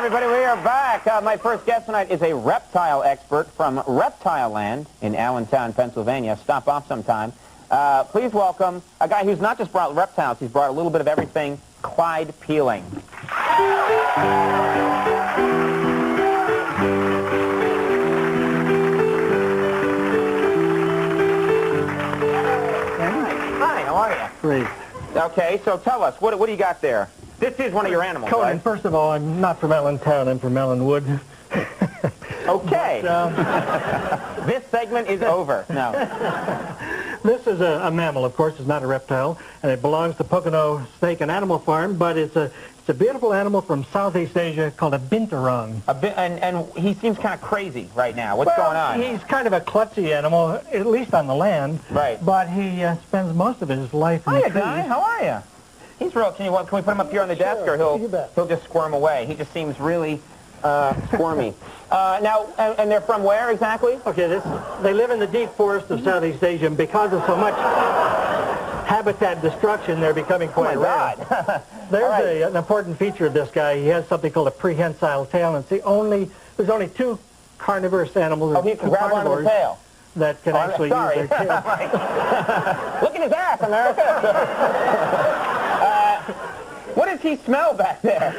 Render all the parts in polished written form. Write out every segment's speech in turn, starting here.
everybody, we are back. My first guest tonight is a reptile expert from Reptile Land in Allentown, Pennsylvania. Stop off sometime. Please welcome a guy who's not just brought reptiles, he's brought a little bit of everything, Clyde Peeling. Hi, how are you? Great. Okay, so tell us, what do you got there? This is one of your animals, Conan, right? first of all, I'm not from Allentown, I'm from Allenwood. Okay. This segment is over. No. This is a mammal, of course. It's not a reptile, and it belongs to Pocono Snake and Animal Farm, but it's a beautiful animal from Southeast Asia called a binturong. And he seems kind of crazy right now. What's going on? He's kind of a klutzy animal, at least on the land. Right. But he spends most of his life in the trees. Hiya, guy. How are you? He's real. Can we put him up here on the desk, or he'll just squirm away? He just seems really squirmy. Now, and they're from where exactly? Okay, they live in the deep forest of Southeast Asia, and because of so much habitat destruction, they're becoming quite rare. God. There's an important feature of this guy. He has something called a prehensile tail, and there's only two carnivorous animals. Oh, he can grab onto the tail. That can actually use their tail. Look at his ass, America. What does he smell back there?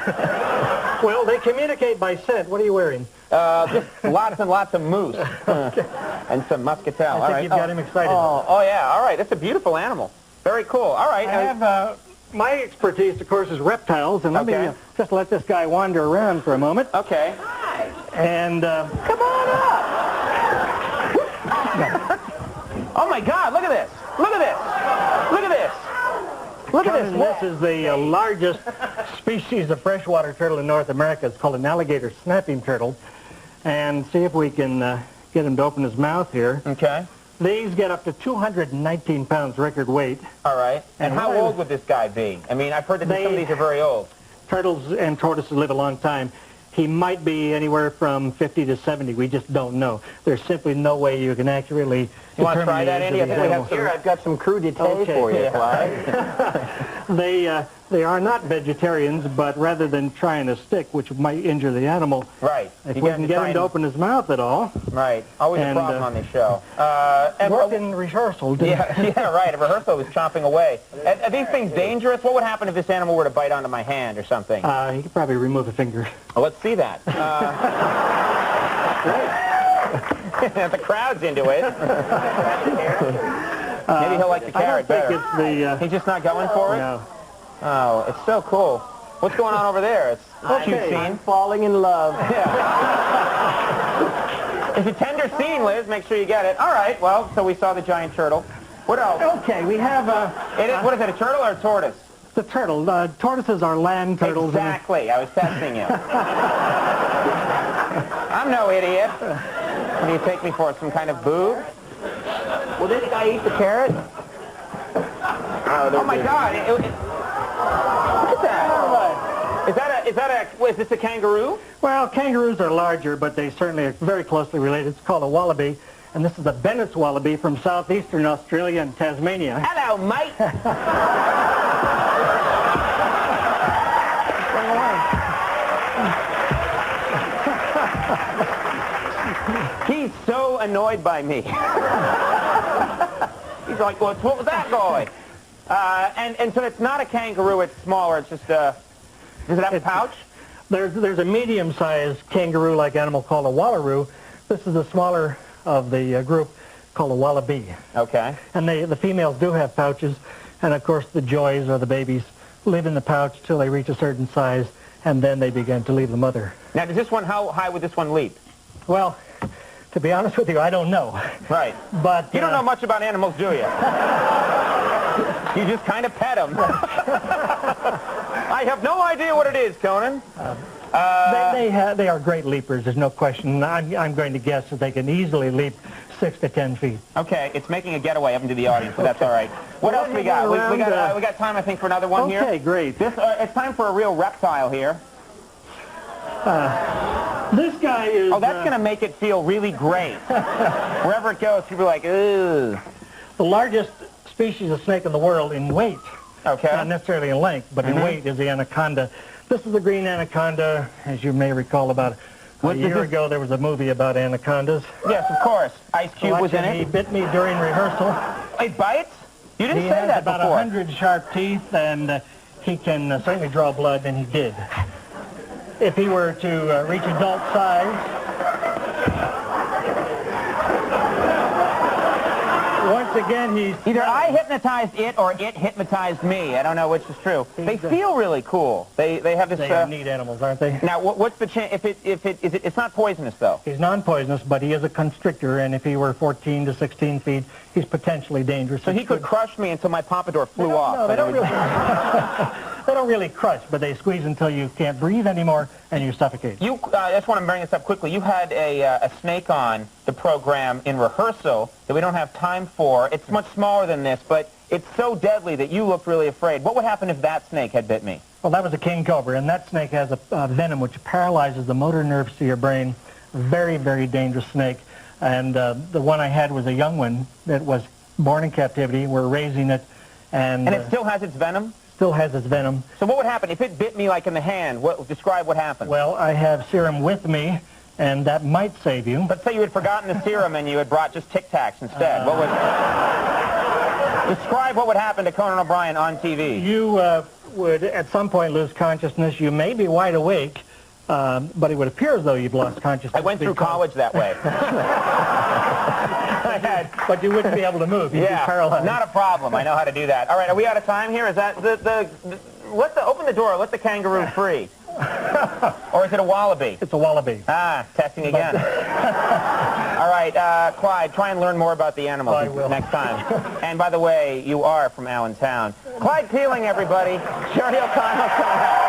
Well, they communicate by scent. What are you wearing? Just lots and lots of moose. And some muscatel. I think you've got him excited. Oh, yeah. All right. That's a beautiful animal. Very cool. All right. I have, my expertise, of course, is reptiles, and let me just let this guy wander around for a moment. Okay. And, come on up. Oh, my God. Look at this. Look at this. Look at this. Look at this. This is the largest species of freshwater turtle in North America. It's called an alligator snapping turtle. And see if we can get him to open his mouth here. Okay. These get up to 219 pounds record weight. All right. And how old would this guy be? I mean, I've heard that some of these are very old. Turtles and tortoises live a long time. He might be anywhere from 50 to 70. We just don't know. There's simply no way you can accurately You want to try that, Andy? I think we have some. Here, I've got some crudité for you, Clyde. They are not vegetarians, but rather than trying a stick, which might injure the animal, right? If we can get him to open his mouth at all, right? Always a problem on this show. And worked in rehearsal, didn't it? Yeah, right. A rehearsal was chomping away. Are these things dangerous? What would happen if this animal were to bite onto my hand or something? He could probably remove a finger. Well, let's see that. The crowd's into it. Maybe he'll like the carrot better. He's just not going for it? No. Oh, it's so cool. What's going on over there? It's a cute scene. I'm falling in love. Yeah. It's a tender scene, Liz. Make sure you get it. All right. Well, so we saw the giant turtle. What else? Okay, we have what is it, a turtle or a tortoise? The turtle. Tortoises are land turtles. Exactly. I was testing you. I'm no idiot. What do you take me for? Some kind of boob? Will this guy eat the carrot? Oh my God. Look at that. Is this a kangaroo? Well, kangaroos are larger, but they certainly are very closely related. It's called a wallaby, and this is the Bennett's wallaby from southeastern Australia and Tasmania. Hello, mate. He's so annoyed by me. He's like, what was that guy? And so it's not a kangaroo, it's smaller, it's just does it have a pouch? There's a medium-sized kangaroo-like animal called a wallaroo. This is the smaller of the group called a wallaby. Okay. And the females do have pouches, and of course the joys or the babies live in the pouch till they reach a certain size, and then they begin to leave the mother. Now, how high would this one leap? Well, to be honest with you, I don't know. Right. But you don't know much about animals, do you? You just kind of pet them. I have no idea what it is, Conan. They are great leapers, there's no question. I'm going to guess that they can easily leap 6 to 10 feet. Okay, it's making a getaway up into the audience, but that's all right. What else we got? We got time, I think, for another one here. Okay, great. It's time for a real reptile here. This guy is... Oh, that's going to make it feel really great. Wherever it goes, people are like, ooh. The largest species of snake in the world in weight. Okay. Not necessarily in length, but in weight is the anaconda. This is the green anaconda. As you may recall, about a year ago, there was a movie about anacondas. Yes, of course. Ice Cube was in it. He bit me during rehearsal. It bites? You didn't He say has that about before. 100 sharp teeth, and he can certainly draw blood, and he did. If he were to reach adult size, once again, he's... Either I hypnotized it or it hypnotized me. I don't know which is true. They feel really cool. They have this... They are neat animals, aren't they? Now, what's the chance... It's not poisonous, though. He's non-poisonous, but he is a constrictor, and if he were 14 to 16 feet, he's potentially dangerous. So he could crush me until my pompadour flew off. No, they don't really... They don't really crush, but they squeeze until you can't breathe anymore and you suffocate. I just want to bring this up quickly. You had a snake on the program in rehearsal that we don't have time for. It's much smaller than this, but it's so deadly that you looked really afraid. What would happen if that snake had bit me? Well, that was a king cobra, and that snake has a venom which paralyzes the motor nerves to your brain. Very, very dangerous snake. And the one I had was a young one that was born in captivity. We're raising it. And it still has its venom? Still has its venom. So what would happen if it bit me like in the hand? Describe what happened. Well, I have serum with me, and that might save you. Let's say you had forgotten the serum and you had brought just Tic Tacs instead. Describe what would happen to Conan O'Brien on TV. You would at some point lose consciousness. You may be wide awake, but it would appear as though you've lost consciousness. I went through college that way. But you wouldn't be able to move. You'd be paralyzed. Not a problem. I know how to do that. All right, are we out of time here? Is that open the door. Let the kangaroo free. Or is it a wallaby? It's a wallaby. Ah, testing again. All right, Clyde, try and learn more about the animals next time. And by the way, you are from Allentown. Clyde Peeling, everybody. Sherry O'Connell's coming out.